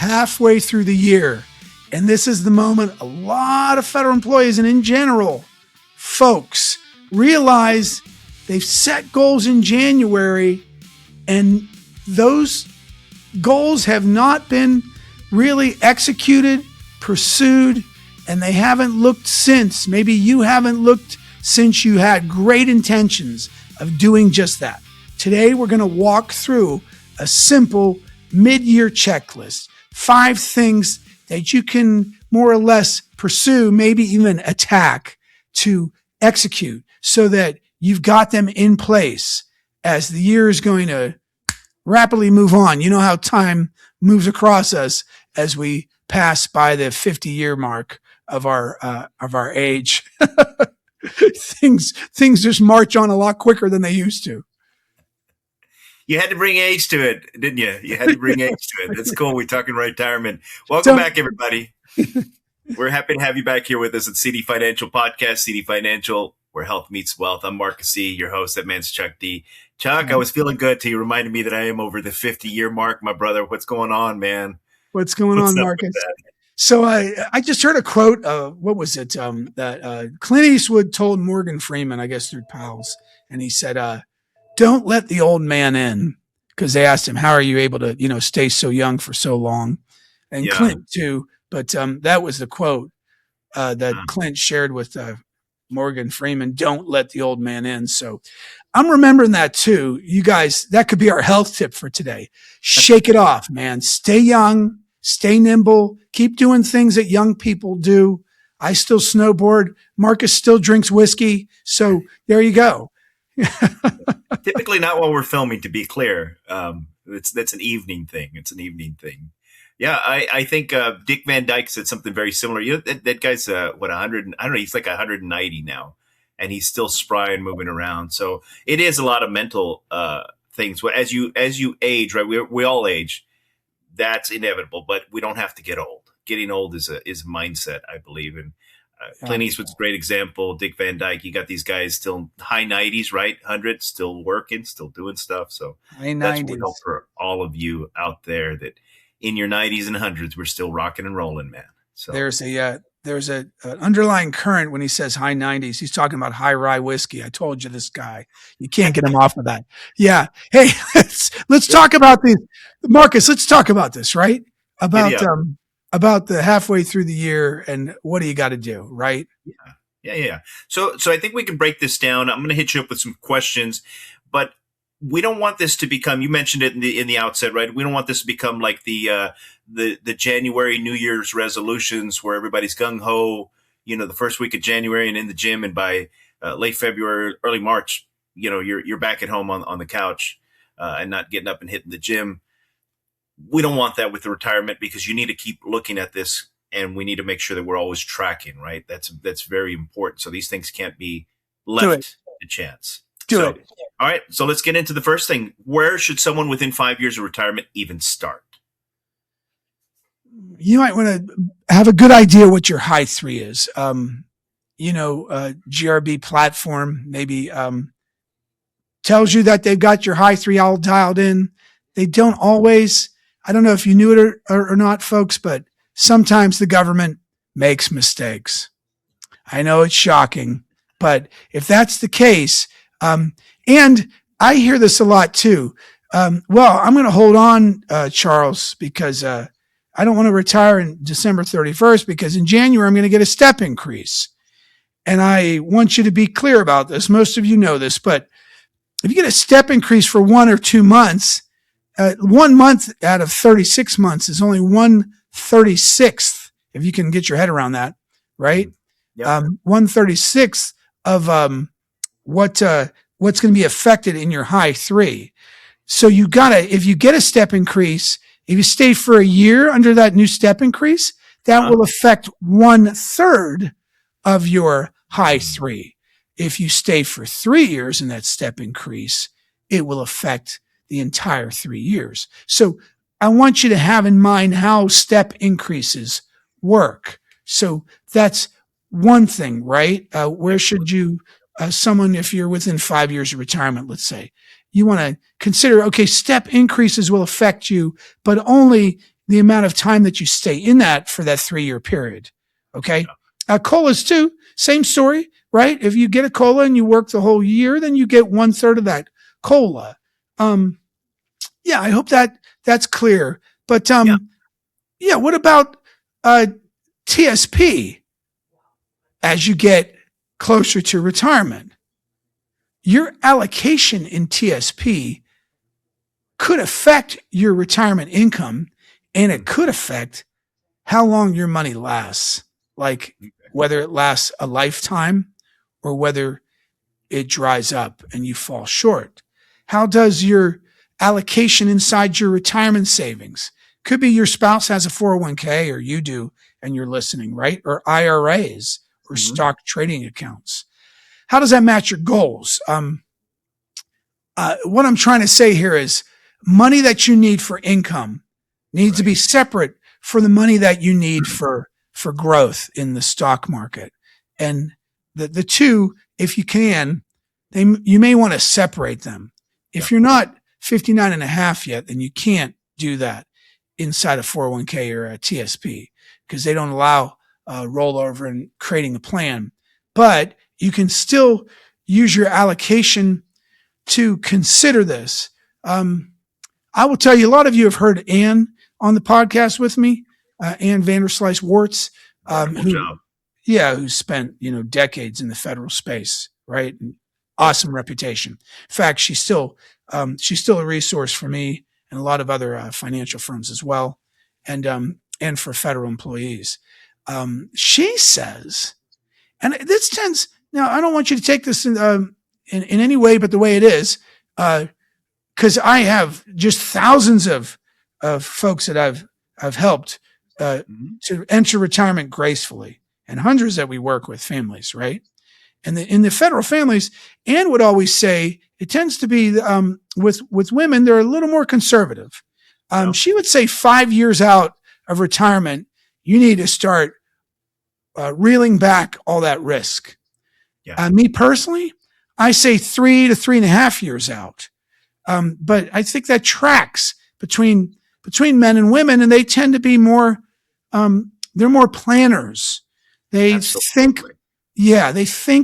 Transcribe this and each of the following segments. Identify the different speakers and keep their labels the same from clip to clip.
Speaker 1: halfway through the year. And this is the moment a lot of federal employees and in general, folks realize they've set goals in January and those goals have not been really executed, pursued, and they haven't looked since. Maybe you haven't looked since you had great intentions of doing just that. Today, we're going to walk through a simple mid-year checklist, 5 things that you can more or less pursue, maybe even attack to execute so that you've got them in place as the year is going to rapidly move on. You know how time moves across us as we pass by the 50-year mark of our age. Things just march on a lot quicker than they used to.
Speaker 2: You had to bring age to it, didn't you? You had to bring age to it. That's cool. We're talking retirement. Welcome back, everybody. We're happy to have you back here with us at CD Financial Podcast, CD Financial, where health meets wealth. I'm Marcus C., your host. That man's Chuck D. Chuck, I was feeling good till you reminded me that I am over the 50-year mark, my brother. What's going on, man?
Speaker 1: What's going on, Marcus? So I just heard a quote. What was it? That Clint Eastwood told Morgan Freeman, I guess through pals, and he said, "Don't let the old man in," because they asked him, "How are you able to, stay so young for so long?" And Clint too. But that was the quote that Clint shared with Morgan Freeman. Don't let the old man in. So I'm remembering that too. You guys, that could be our health tip for today. Shake it off, man. Stay young. Stay nimble. Keep doing things that young people do. I still snowboard. Marcus still drinks whiskey. So there you go.
Speaker 2: Typically not while we're filming, to be clear. That's an evening thing. It's an evening thing. Yeah, I think Dick Van Dyke said something very similar. That guy's 100? I don't know. He's like 190 now, and he's still spry and moving around. So it is a lot of mental things. As you age, right? We all age. That's inevitable, but we don't have to get old. Getting old is a mindset, I believe. And Clint Eastwood's a great example. Dick Van Dyke, you got these guys still high 90s, right? 100, still working, still doing stuff. So that's what we hope for all of you out there that in your 90s and 100s, we're still rocking and rolling, man. So
Speaker 1: there's an underlying current when he says high 90s. He's talking about high rye whiskey. I told you this guy. You can't get him off of that. Yeah. Hey, let's talk about these. Marcus, let's talk about this, right? About the halfway through the year and what do you got to do, right?
Speaker 2: Yeah. So I think we can break this down. I'm going to hit you up with some questions, but we don't want this to become, you mentioned it in the outset, right? We don't want this to become like the January New Year's resolutions where everybody's gung ho, the first week of January and in the gym. And by late February, early March, you're back at home on the couch and not getting up and hitting the gym. We don't want that with the retirement because you need to keep looking at this and we need to make sure that we're always tracking, right? That's very important. So these things can't be left to chance.
Speaker 1: Do it.
Speaker 2: All right. So let's get into the first thing. Where should someone within 5 years of retirement even start?
Speaker 1: You might want to have a good idea what your high 3 is. GRB platform maybe tells you that they've got your high 3 all dialed in. They don't always. I don't know if you knew it or not, folks, but sometimes the government makes mistakes. I know it's shocking, but if that's the case, and I hear this a lot too. I'm going to hold on, Charles, because I don't want to retire in December 31st because in January I'm going to get a step increase. And I want you to be clear about this. Most of you know this, but if you get a step increase for 1 or 2 months, 1 month out of 36 months is only 1/36th, if you can get your head around that, right? Yep. 1/36th of what's going to be affected in your high 3. So if you get a step increase, if you stay for a year under that new step increase, that will affect 1/3 of your high 3. If you stay for 3 years in that step increase, it will affect the entire 3 years. So I want you to have in mind how step increases work. So that's one thing, right? Where should you, someone, if you're within 5 years of retirement, let's say, you want to consider, okay, step increases will affect you, but only the amount of time that you stay in that for that 3-year period. Okay. COLAs too, same story, right? If you get a COLA and you work the whole year, then you get 1/3 of that COLA. Yeah, I hope that that's clear. But yeah, what about TSP as you get closer to retirement? Your allocation in TSP could affect your retirement income, and it could affect how long your money lasts, like whether it lasts a lifetime or whether it dries up and you fall short. How does your allocation inside your retirement savings? Could be your spouse has a 401k or you do and you're listening, right? Or IRAs or stock trading accounts. How does that match your goals? What I'm trying to say here is money that you need for income needs to be separate for the money that you need for growth in the stock market. And the two, if you can, you may want to separate them. If you're not 59 and a half yet, then you can't do that inside a 401k or a TSP because they don't allow rollover and creating a plan. But you can still use your allocation to consider this. I will tell you, a lot of you have heard Ann on the podcast with me, Ann Vanderslice Warts, who spent, decades in the federal space, right? And awesome reputation. In fact, she's still a resource for me and a lot of other financial firms as well, and for federal employees. She says, and this tends, now I don't want you to take this in any way but the way it is, because I have just thousands of folks that I've helped to enter retirement gracefully, and hundreds that we work with, families, right? And in the federal families, Ann would always say it tends to be with women, they're a little more conservative. She would say 5 years out of retirement, you need to start reeling back all that risk. Me personally, I say 3 to 3.5 years out. But I think that tracks between men and women, and they tend to be more, they're more planners. They think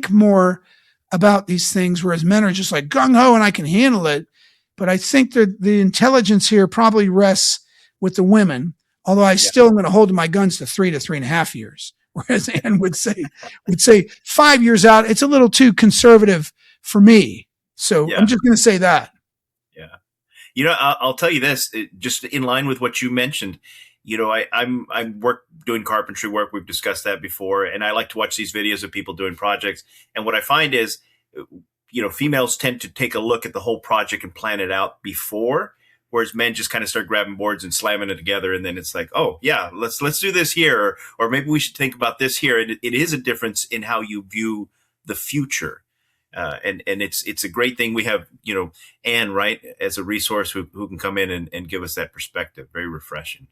Speaker 1: more about these things, whereas men are just like gung ho and I can handle it. But I think that the intelligence here probably rests with the women, although I still am going to hold my guns to 3 to 3.5 years. Whereas Ann would say 5 years out, it's a little too conservative for me. So I'm just going to say that.
Speaker 2: Yeah. I'll tell you this, just in line with what you mentioned, I'm doing carpentry work. We've discussed that before. And I like to watch these videos of people doing projects. And what I find is, females tend to take a look at the whole project and plan it out before, whereas men just kind of start grabbing boards and slamming it together. And then it's like, oh yeah, let's do this here. Or maybe we should think about this here. And it is a difference in how you view the future. And it's a great thing. We have, Ann, right, as a resource who can come in and give us that perspective. Very refreshing.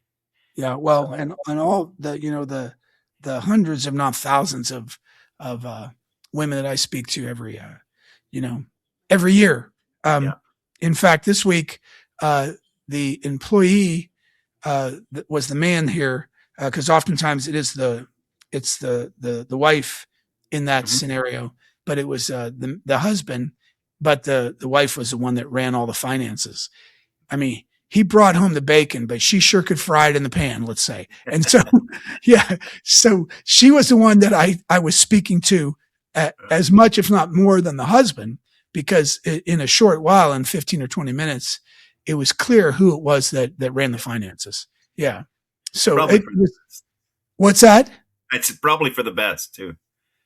Speaker 1: Yeah. Well, and all the hundreds, if not thousands of women that I speak to every year. In fact, this week, the employee, was the man here. Cause oftentimes it's the wife in that scenario. But it was the husband, but the wife was the one that ran all the finances. I mean, he brought home the bacon, but she sure could fry it in the pan, let's say. And so, so she was the one that I was speaking to as much, if not more than the husband, because in a short while, in 15 or 20 minutes, it was clear who it was that ran the finances. Yeah. So what's that?
Speaker 2: It's probably for the best too.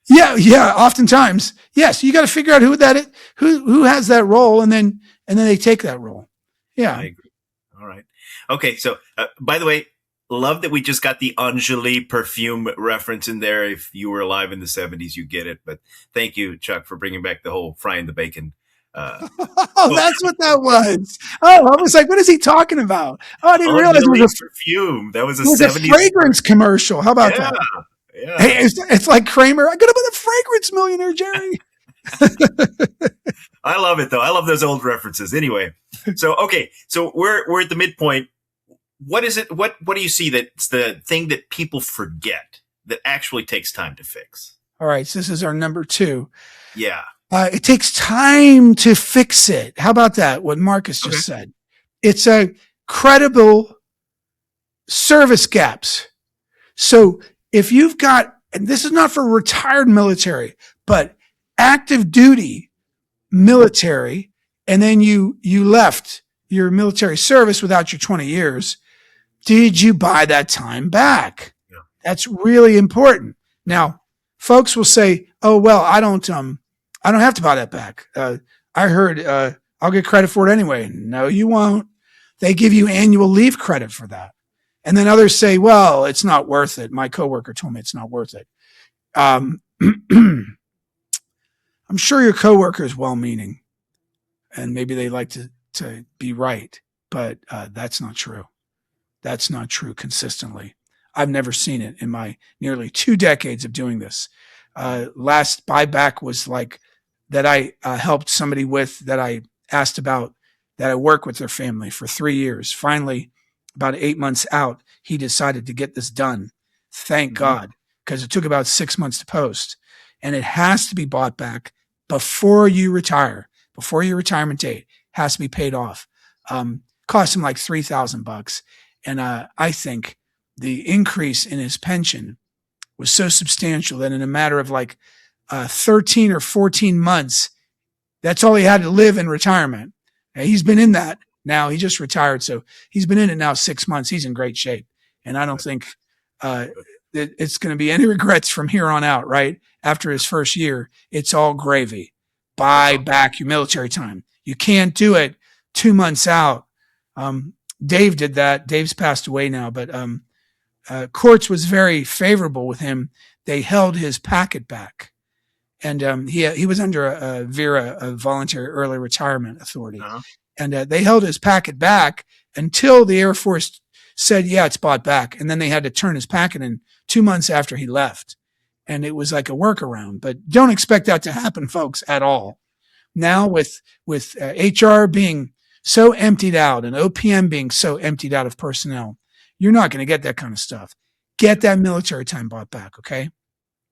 Speaker 1: Yeah. Oftentimes, yes. You got to figure out who has that role, and then they take that role. Yeah.
Speaker 2: I agree. All right. Okay. So, by the way, love that we just got the Anjali perfume reference in there. If you were alive in the 70s, you get it. But thank you, Chuck, for bringing back the whole frying the bacon.
Speaker 1: That's what that was. Oh, I was like, what is he talking about? Oh, I didn't realize it was a
Speaker 2: perfume. That was a 70s
Speaker 1: fragrance commercial. How about that?
Speaker 2: Yeah.
Speaker 1: Hey, it's like Kramer. I could have been a fragrance millionaire, Jerry.
Speaker 2: I love it though. I love those old references. Anyway, so we're at the midpoint. what is it? What do you see that's the thing that people forget that actually takes time to fix?
Speaker 1: All right. So this is our number 2.
Speaker 2: Yeah.
Speaker 1: It takes time to fix it. How about that? What Marcus
Speaker 2: Okay.
Speaker 1: just said. It's a credible service gaps. So if you've got, and this is not for retired military, but active duty military, and then you left your military service without your 20 years, did you buy that time back?
Speaker 2: Yeah.
Speaker 1: That's really important. Now, folks will say, "Oh, well, I don't have to buy that back. I heard I'll get credit for it anyway." No, you won't. They give you annual leave credit for that. And then others say, "Well, it's not worth it. My coworker told me it's not worth it." I'm sure your coworker is well-meaning, and maybe they like to be right, but that's not true. That's not true consistently. I've never seen it in my nearly 2 decades of doing this. Last buyback was like that I helped somebody with, that I asked about, that I worked with their family for 3 years. Finally, about 8 months out, he decided to get this done. Thank God, because it took about 6 months to post. And it has to be bought back before you retire, before your retirement date. Has to be paid off. Cost him like $3,000. And I think the increase in his pension was so substantial that in a matter of like 13 or 14 months, that's all he had to live in retirement. And he's been in that now. He just retired, so he's been in it now 6 months. He's in great shape. And I don't think it's going to be any regrets from here on out, right? After his first year, it's all gravy. Buy back your military time. You can't do it 2 months out. Dave did that. Dave's passed away now, but courts was very favorable with him. They held his packet back. And he was under a VERA, a voluntary early retirement authority. Uh-huh. And they held his packet back until the Air Force said, yeah, it's bought back. And then they had to turn his packet in 2 months after he left. And it was like a workaround. But don't expect that to happen, folks, at all. Now with HR being so emptied out and OPM being so emptied out of personnel, you're not going to get that kind of stuff. Get that military time bought back, okay?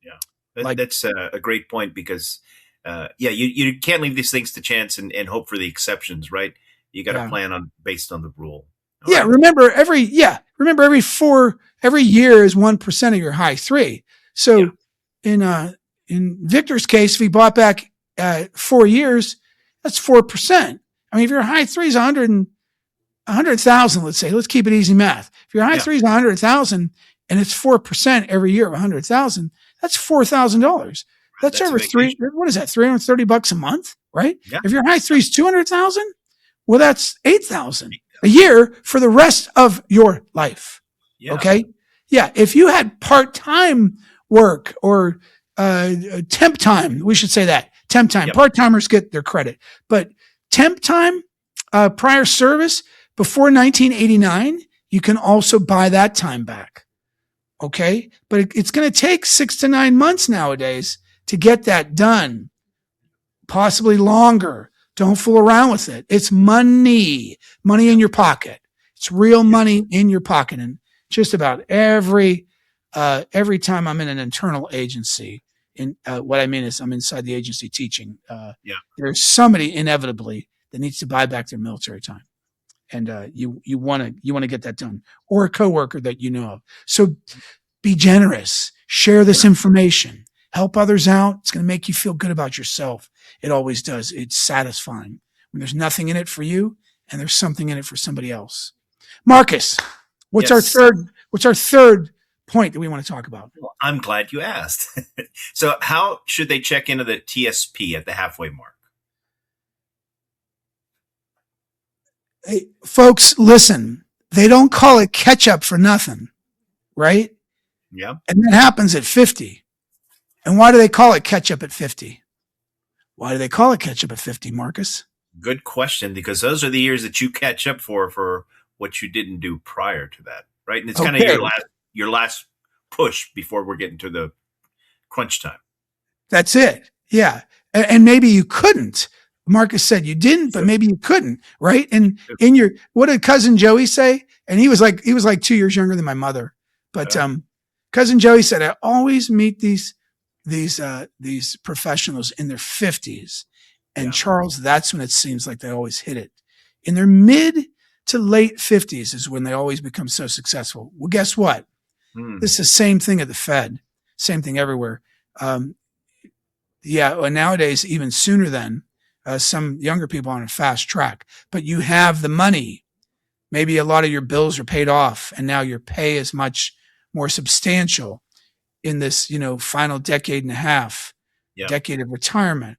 Speaker 2: Yeah, that's a great point because, you can't leave these things to chance and hope for the exceptions, right? You got to plan based on the rule. All right.
Speaker 1: Remember every year is 1% of your high 3. So in Victor's case, if he bought back 4 years, that's 4%. I mean, if your high 3 is 100,000, let's say, let's keep it easy math. If your high 3 is 100,000 and it's 4% every year of 100,000, that's $4,000. That's over what is that? $330 a month, right? Yeah. If your high 3 is 200,000, well, that's 8,000 a year for the rest of your life. Yeah. Okay. Yeah. If you had part-time work or temp time, we should say that temp time. Yep. Part-timers get their credit, but temp time, prior service before 1989, you can also buy that time back. Okay. But it's going to take 6 to 9 months nowadays to get that done, possibly longer. Don't fool around with it. It's money in your pocket. It's real money in your pocket. And just about every time I'm in an internal agency, what I mean is I'm inside the agency teaching. There's somebody inevitably that needs to buy back their military time, and you want to get that done, or a coworker that you know of. So be generous. Share this information. Help others out. It's going to make you feel good about yourself. It always does. It's satisfying when there's nothing in it for you and there's something in it for somebody else. Marcus, what's our third point that we want to talk about?
Speaker 2: Well, I'm glad you asked. So how should they check into the TSP at the halfway mark?
Speaker 1: Hey, folks, listen, they don't call it catch-up for nothing, right?
Speaker 2: Yeah.
Speaker 1: And that happens at 50. And why do they call it catch-up at 50? Why do they call it catch-up at 50, Marcus?
Speaker 2: Good question, because those are the years that you catch up for what you didn't do prior to that, right? And it's kind of your last push before we're getting to the crunch time.
Speaker 1: That's it. Yeah. And maybe you couldn't. Marcus said you didn't, but maybe you couldn't, right? And what did cousin Joey say? And he was like 2 years younger than my mother. But cousin Joey said, I always meet these professionals in their 50s. And Charles, that's when it seems like they always hit it. In their mid to late 50s is when they always become so successful. Well, guess what? This is the same thing at the Fed, same thing everywhere. And nowadays, even sooner than some younger people on a fast track, but you have the money. Maybe a lot of your bills are paid off and now your pay is much more substantial in this, final decade and a half, decade of retirement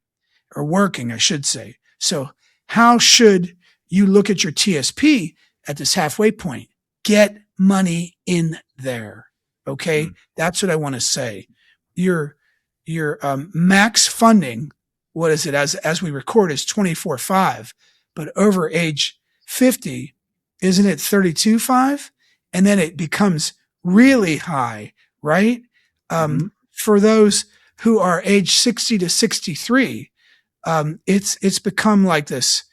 Speaker 1: or working, I should say. So how should you look at your TSP at this halfway point? Get money in there. Okay. That's what I want to say. Your max funding, what is it? As we record is 24.5, but over age 50, isn't it 32.5? And then it becomes really high, right? For those who are age 60 to 63, it's become like this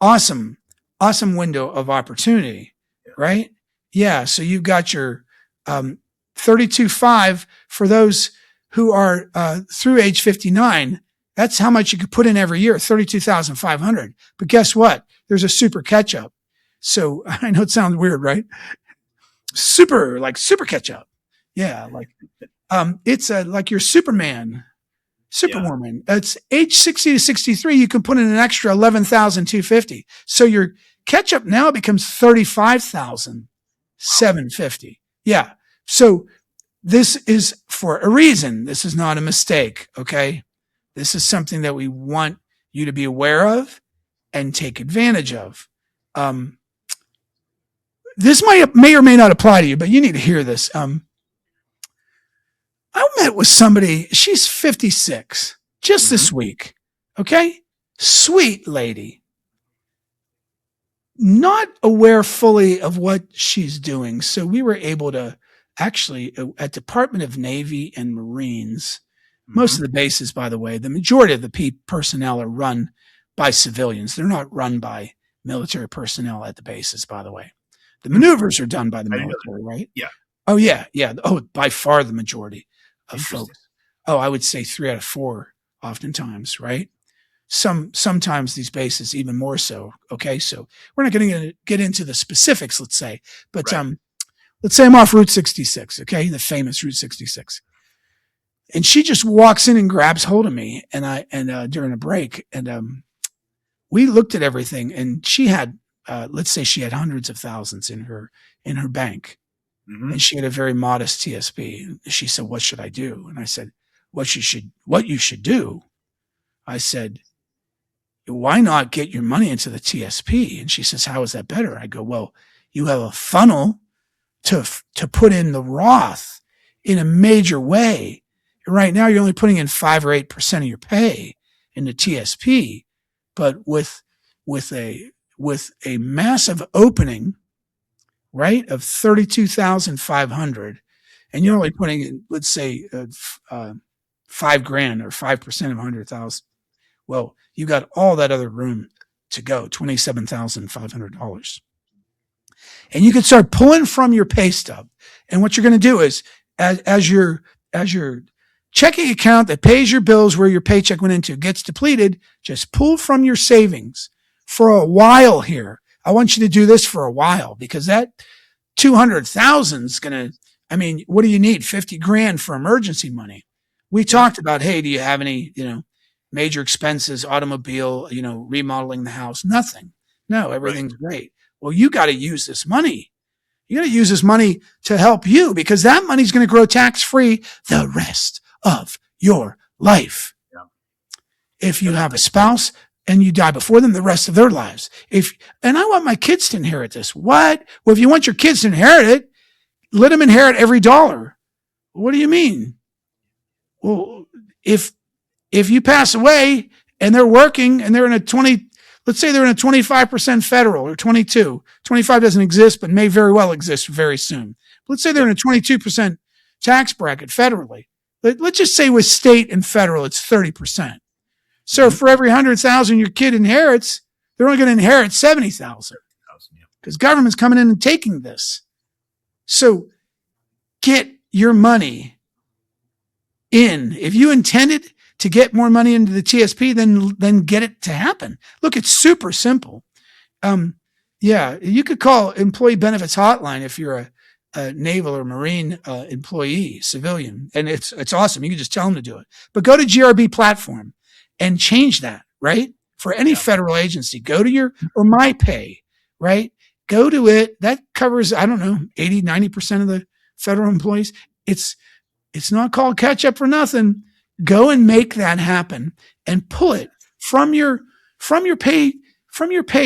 Speaker 1: awesome window of opportunity, right? Yeah. So you've got your 32.5 for those who are through age 59. That's how much you could put in every year, 32,500. But guess what? There's a super catch up. So I know it sounds weird, right? Super catch up. Yeah. It's like your Superman, Superwoman. It's age 60 to 63. You can put in an extra 11,250. So your catch up now becomes 35,750. Yeah. So this is for a reason. This is not a mistake. Okay. This is something that we want you to be aware of and take advantage of. This may or may not apply to you, but you need to hear this. I met with somebody, she's 56, just this week. Okay. Sweet lady. Not aware fully of what she's doing. So we were able to actually at Department of Navy and Marines, most of the bases, by the way, the majority of the personnel are run by civilians. They're not run by military personnel at the bases, by the way. The maneuvers are done by the military, right? Yeah. Oh, yeah. Yeah. Oh, by far the majority of folks. Oh, I would say 3 out of 4 oftentimes, right? Sometimes these bases even more so. Okay. So we're not going to get into the specifics, let's say, but let's say I'm off Route 66. Okay. The famous Route 66. And she just walks in and grabs hold of me during a break. And, we looked at everything and she had, let's say she had hundreds of thousands in her bank. And she had a very modest TSP. She said, what should I do? And I said, what you should do. I said, why not get your money into the TSP? And she says, how is that better? I go, well, you have a funnel to put in the Roth in a major way. Right now, you're only putting in 5 or 8% of your pay in the TSP, but with a massive opening, right, of 32,500, and you're only putting in, let's say, $5,000 or 5% of 100,000. Well, you got all that other room to go, $27,500. And you can start pulling from your pay stub. And what you're going to do is, as your checking account that pays your bills where your paycheck went into gets depleted, just pull from your savings for a while here. I want you to do this for a while because that 200,000 is going to, what do you need? 50 grand for emergency money. We talked about, hey, do you have any, major expenses, automobile, remodeling the house? Nothing. No, everything's great. Well, you got to use this money. You got to use this money to help you because that money's going to grow tax-free the rest of your life. Yeah. If you have a spouse and you die before them, the rest of their lives. And I want my kids to inherit this. What? Well, if you want your kids to inherit it, let them inherit every dollar. What do you mean? Well, if you pass away and they're working and they're in let's say they're in a 25% federal or 22, 25 doesn't exist, but may very well exist very soon. Let's say they're in a 22% tax bracket federally. Let's just say with state and federal, it's 30%. So for every 100,000 your kid inherits, they're only going to inherit 70,000. because government's coming in and taking this. So get your money in. If you intended to get more money into the TSP, then get it to happen. Look, it's super simple. Yeah, you could call Employee Benefits Hotline if you're a naval or marine employee, civilian, and it's awesome. You can just tell them to do it. But go to GRB platform and change that, right? For any federal agency, go to your or my pay, right? Go to it. That covers, I don't know, 80, 90% of the federal employees. It's not called catch up for nothing. Go and make that happen and pull it from your pay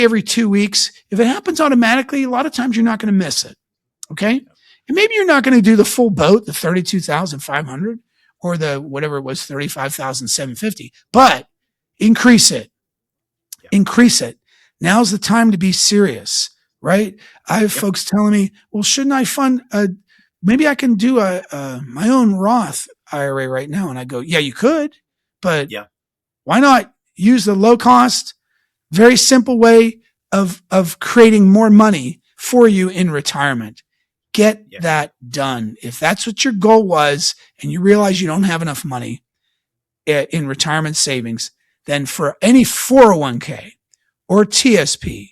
Speaker 1: every 2 weeks. If it happens automatically, a lot of times you're not going to miss it. Okay. And maybe you're not going to do the full boat, the 32,500 or the whatever it was, 35,750, but increase it. Increase it. Now's the time to be serious, right? I have folks telling me, well, shouldn't I fund maybe I can do my own Roth IRA right now. And I go, yeah, you could, but why not use the low cost, very simple way of creating more money for you in retirement? Get that done. If that's what your goal was and you realize you don't have enough money in retirement savings, then for any 401k or TSP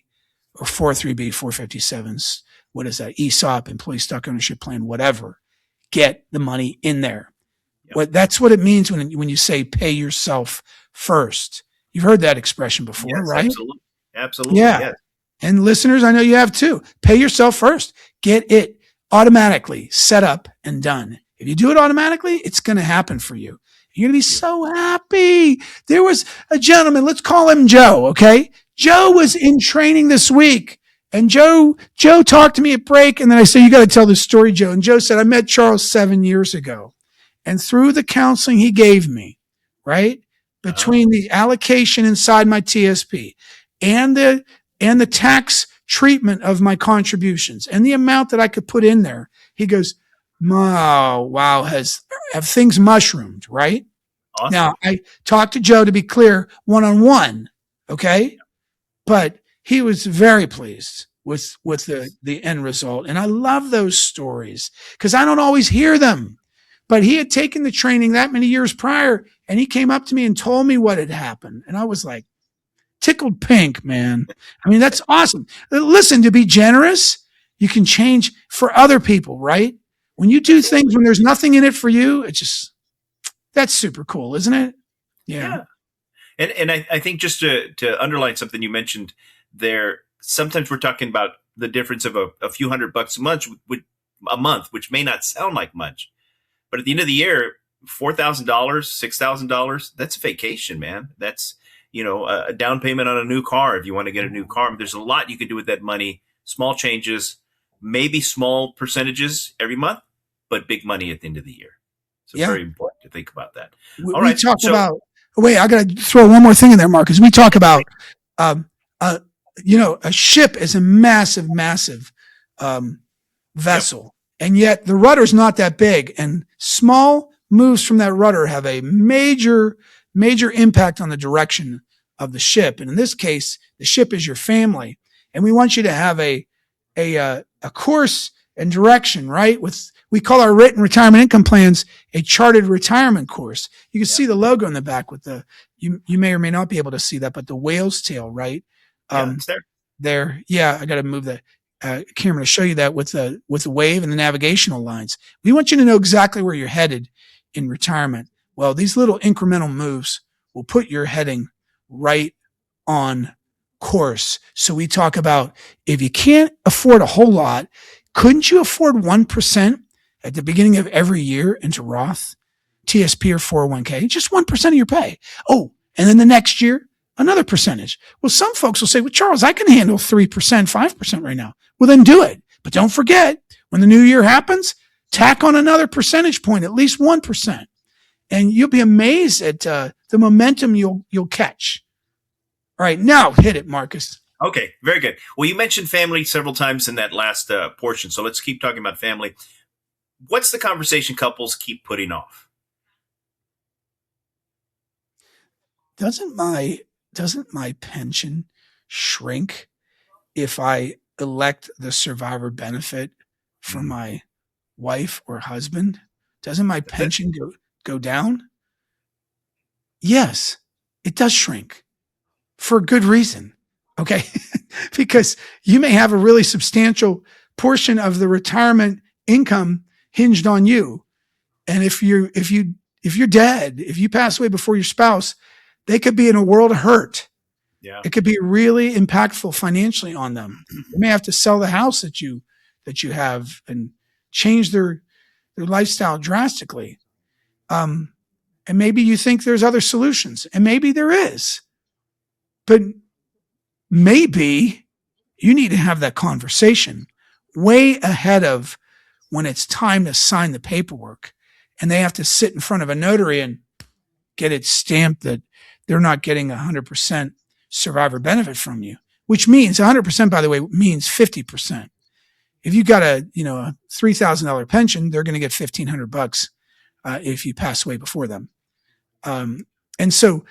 Speaker 1: or 403b, 457s, what is that? ESOP, employee stock ownership plan, whatever, get the money in there. That's what it means when you say pay yourself first. You've heard that expression before, right?
Speaker 2: Absolutely. Absolutely.
Speaker 1: Yeah. Yes. And listeners, I know you have too. Pay yourself first. Get it automatically set up and done. If you do it automatically, it's going to happen for you. You're going to be so happy. There was a gentleman, let's call him Joe, okay? Joe was in training this week. And Joe talked to me at break. And then I said, you got to tell this story, Joe. And Joe said, I met Charles 7 years ago. And through the counseling he gave me, right, between the allocation inside my TSP and the tax treatment of my contributions and the amount that I could put in there, he goes, wow, have things mushroomed, right? Awesome. Now, I talked to Joe, to be clear, one-on-one, okay? But he was very pleased with the end result. And I love those stories because I don't always hear them. But he had taken the training that many years prior, and he came up to me and told me what had happened. And I was like, tickled pink, man. I mean, that's awesome. Listen, to be generous, you can change for other people, right? When you do things when there's nothing in it for you, that's super cool, isn't it? Yeah.
Speaker 2: And I think just to underline something you mentioned there, sometimes we're talking about the difference of a few $100 a month, which may not sound like much. But at the end of the year, $4,000, $6,000, that's a vacation, man. That's, a down payment on a new car if you want to get a new car. There's a lot you can do with that money. Small changes, maybe small percentages every month, but big money at the end of the year. So very important to think about that. All right.
Speaker 1: Wait, I got to throw one more thing in there, Marcus. We talk about, a ship is a massive, massive vessel. Yep. And yet the rudder's not that big, and small moves from that rudder have a major, major impact on the direction of the ship. And in this case, the ship is your family. And we want you to have a course and direction, right? We call our written retirement income plans a chartered retirement course. You can see the logo in the back with you may or may not be able to see that, but the whale's tail, right?
Speaker 2: It's there.
Speaker 1: Yeah, I got to move the camera to show you that with the wave and the navigational lines. We want you to know exactly where you're headed in retirement. Well, these little incremental moves will put your heading right on course. So we talk about, if you can't afford a whole lot, couldn't you afford 1% at the beginning of every year into Roth, TSP, or 401k? Just 1% of your pay. Oh, and then the next year, another percentage. Well, some folks will say, well, Charles, I can handle 3%, 5% right now. Well, then do it. But don't forget, when the new year happens, tack on another percentage point, at least 1%. And you'll be amazed at the momentum you'll catch. All right, now hit it, Marcus.
Speaker 2: Okay, very good. Well, you mentioned family several times in that last portion, so let's keep talking about family. What's the conversation couples keep putting off?
Speaker 1: Doesn't my pension shrink if I elect the survivor benefit for
Speaker 2: Mm.
Speaker 1: my wife or husband, doesn't my
Speaker 2: That's it.
Speaker 1: pension go down? Yes, it does shrink for a good reason. Okay. Because you may have a really substantial portion of the retirement income hinged on you. And if you're dead, if you pass away before your spouse, they could be in a world of hurt.
Speaker 2: Yeah.
Speaker 1: It could be really impactful financially on them. They may have to sell the house that you have and change their lifestyle drastically. And maybe you think there's other solutions, and maybe there is, but maybe you need to have that conversation way ahead of when it's time to sign the paperwork, and they have to sit in front of a notary and get it stamped that they're not getting 100% survivor benefit from you, which means 100%, by the way, means 50%. If you got a $3,000 pension, they're going to get $1,500 if you pass away before them. And so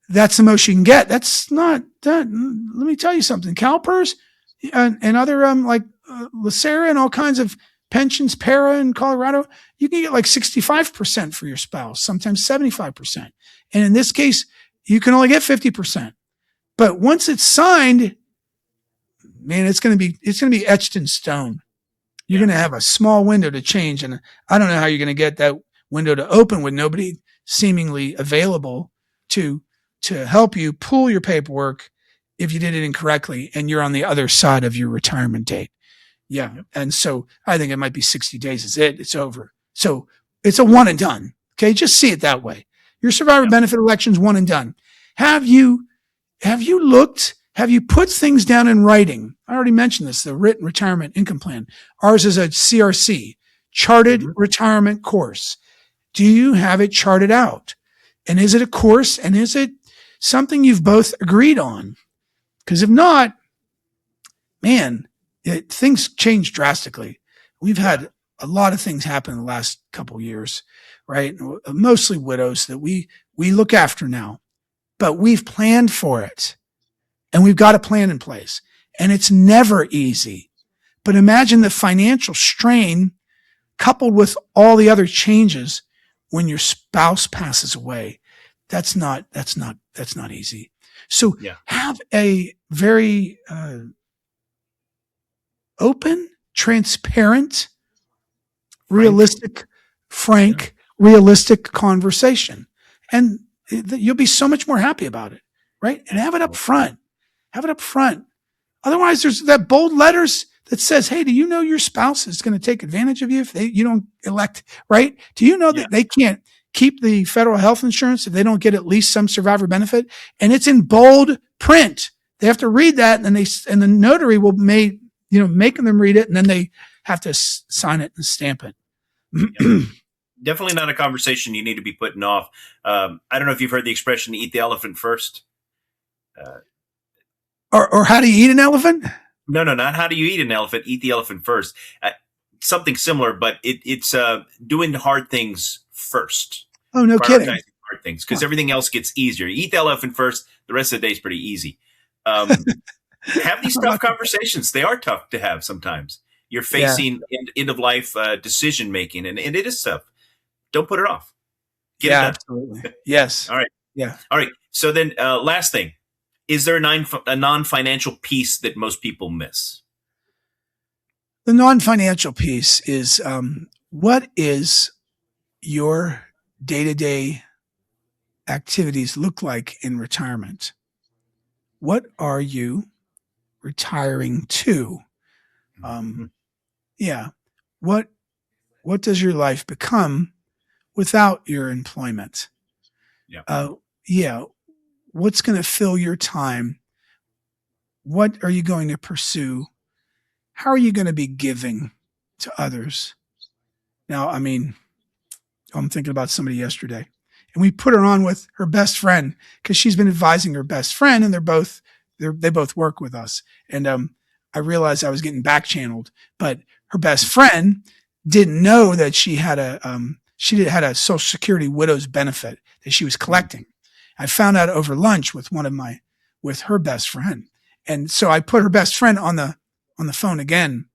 Speaker 1: that's the most you can get. That's not that. Let me tell you something. CalPERS and other like Lacera and all kinds of pensions, para in Colorado, you can get like 65% for your spouse, sometimes 75%. And in this case, you can only get 50%. But once it's signed, man, it's going to be etched in stone. You're going to have a small window to change. And I don't know how you're going to get that window to open with nobody seemingly available to help you pull your paperwork if you did it incorrectly and you're on the other side of your retirement date. Yeah. Yep. And so I think it might be 60 days is it. It's over. So it's a one and done. Okay. Just see it that way. Your survivor benefit election's one and done. Have you looked? Have you put things down in writing? I already mentioned this, the written retirement income plan. Ours is a CRC, charted retirement course. Do you have it charted out? And is it a course? And is it something you've both agreed on? Because if not, man, things change drastically. We've had a lot of things happen in the last couple of years, right? Mostly widows that we look after now, but we've planned for it. And we've got a plan in place, and it's never easy. But imagine the financial strain coupled with all the other changes when your spouse passes away. That's not easy. So have a very open, transparent, realistic, frank, realistic conversation, and you'll be so much more happy about it, right? And have it up front. Have it up front. Otherwise, there's that bold letters that says, hey, do you know your spouse is going to take advantage of you if you don't elect, right? Do you know that they can't keep the federal health insurance if they don't get at least some survivor benefit? And it's in bold print. They have to read that, and the notary will making them read it, and then they have to sign it and stamp it.
Speaker 2: Definitely not a conversation you need to be putting off. I don't know if you've heard the expression, eat the elephant first.
Speaker 1: Or how do you eat an elephant?
Speaker 2: No, not how do you eat an elephant. Eat the elephant first. Something similar, but it's doing the hard things first.
Speaker 1: Oh, no kidding.
Speaker 2: Hard things, because everything else gets easier. You eat the elephant first. The rest of the day is pretty easy. Have these tough conversations. They are tough to have sometimes. You're facing end of life decision making, and it is tough. Don't put it off. Get it done.
Speaker 1: Absolutely. Yes.
Speaker 2: All right.
Speaker 1: Yeah.
Speaker 2: All right. So then, last thing. Is there a non-financial piece that most people miss?
Speaker 1: The non-financial piece is what is your day-to-day activities look like in retirement? What are you retiring to? What does your life become without your employment? What's going to fill your time? What are you going to pursue? How are you going to be giving to others? Now, I'm thinking about somebody yesterday, and we put her on with her best friend because she's been advising her best friend, and they both work with us. And I realized I was getting back channeled, but her best friend didn't know that she had a Social Security widow's benefit that she was collecting. I found out over lunch with her best friend. And so I put her best friend on the on the phone again.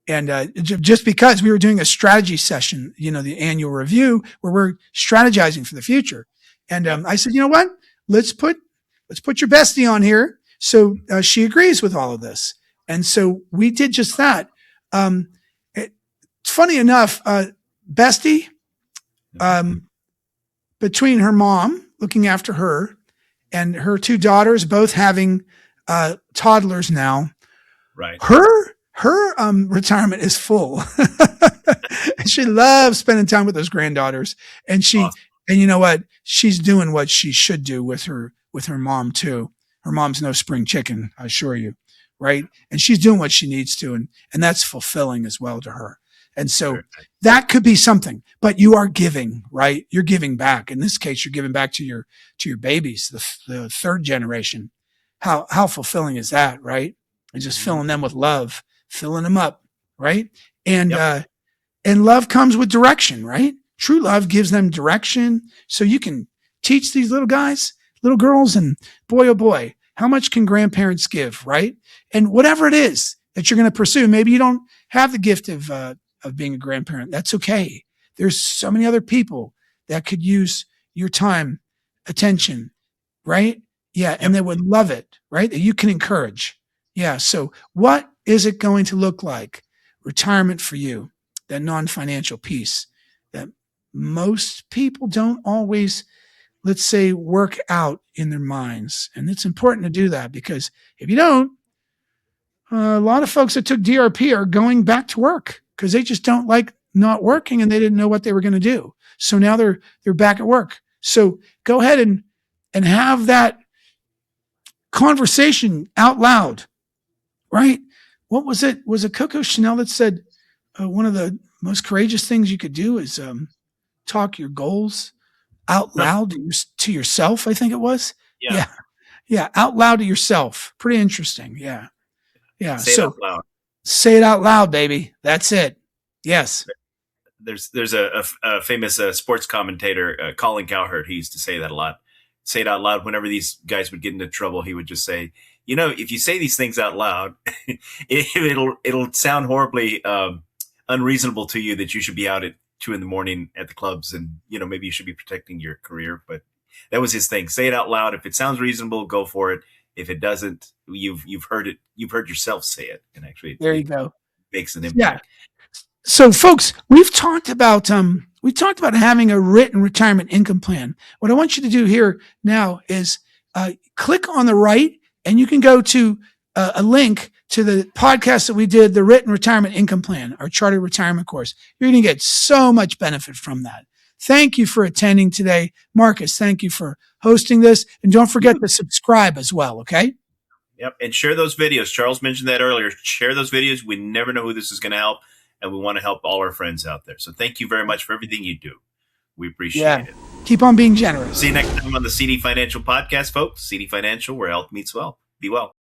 Speaker 1: Just because we were doing a strategy session, the annual review where we're strategizing for the future. And I said, you know what? Let's put your bestie on here. So she agrees with all of this. And so we did just that. It's funny enough, bestie, between her mom looking after her and her two daughters, both having toddlers now,
Speaker 2: right?
Speaker 1: Her retirement is full. She loves spending time with those granddaughters, and
Speaker 2: Awesome.
Speaker 1: and you know what? She's doing what she should do with her mom too. Her mom's no spring chicken, I assure you, right? And she's doing what she needs to, and that's fulfilling as well to her. And so that could be something, but you are giving, right? You're giving back. In this case, you're giving back to your babies, the third generation. How fulfilling is that, right? And just filling them with love, filling them up, right? And and love comes with direction, right? True love gives them direction, so you can teach these little guys, little girls, and boy, oh boy, how much can grandparents give, right? And whatever it is that you're going to pursue, maybe you don't have the gift of being a grandparent. That's okay. There's so many other people that could use your time, attention, right? Yeah, and they would love it, right? That you can encourage. Yeah. So what is it going to look like? Retirement for you, that non-financial piece that most people don't always, let's say, work out in their minds. And it's important to do that, because if you don't, a lot of folks that took DRP are going back to work because they just don't like not working, and they didn't know what they were going to do. So now they're back at work. So go ahead and have that conversation out loud. Right? What was it? Was it Coco Chanel that said one of the most courageous things you could do is talk your goals out loud to yourself? I think it was. Yeah. Out loud to yourself. Pretty interesting. Yeah.
Speaker 2: Say it out loud.
Speaker 1: Say it out loud, baby. That's it. Yes.
Speaker 2: There's a famous sports commentator, Colin Cowherd. He used to say that a lot. Say it out loud. Whenever these guys would get into trouble, he would just say, if you say these things out loud, it'll sound horribly unreasonable to you that you should be out at 2 a.m. at the clubs, and maybe you should be protecting your career. But that was his thing. Say it out loud. If it sounds reasonable, go for it. If it doesn't, you've heard it. You've heard yourself say it, and actually,
Speaker 1: there you go.
Speaker 2: Makes an impact.
Speaker 1: Yeah. So, folks, we've talked about having a written retirement income plan. What I want you to do here now is click on the right, and you can go to a link to the podcast that we did, the Written Retirement Income Plan, our chartered retirement course. You're going to get so much benefit from that. Thank you for attending today. Marcus, thank you for hosting this. And don't forget to subscribe as well, okay?
Speaker 2: Yep, and share those videos. Charles mentioned that earlier. Share those videos. We never know who this is going to help, and we want to help all our friends out there. So thank you very much for everything you do. We appreciate it.
Speaker 1: Keep on being generous.
Speaker 2: See you next time on the CD Financial Podcast, folks. CD Financial, where health meets well. Be well.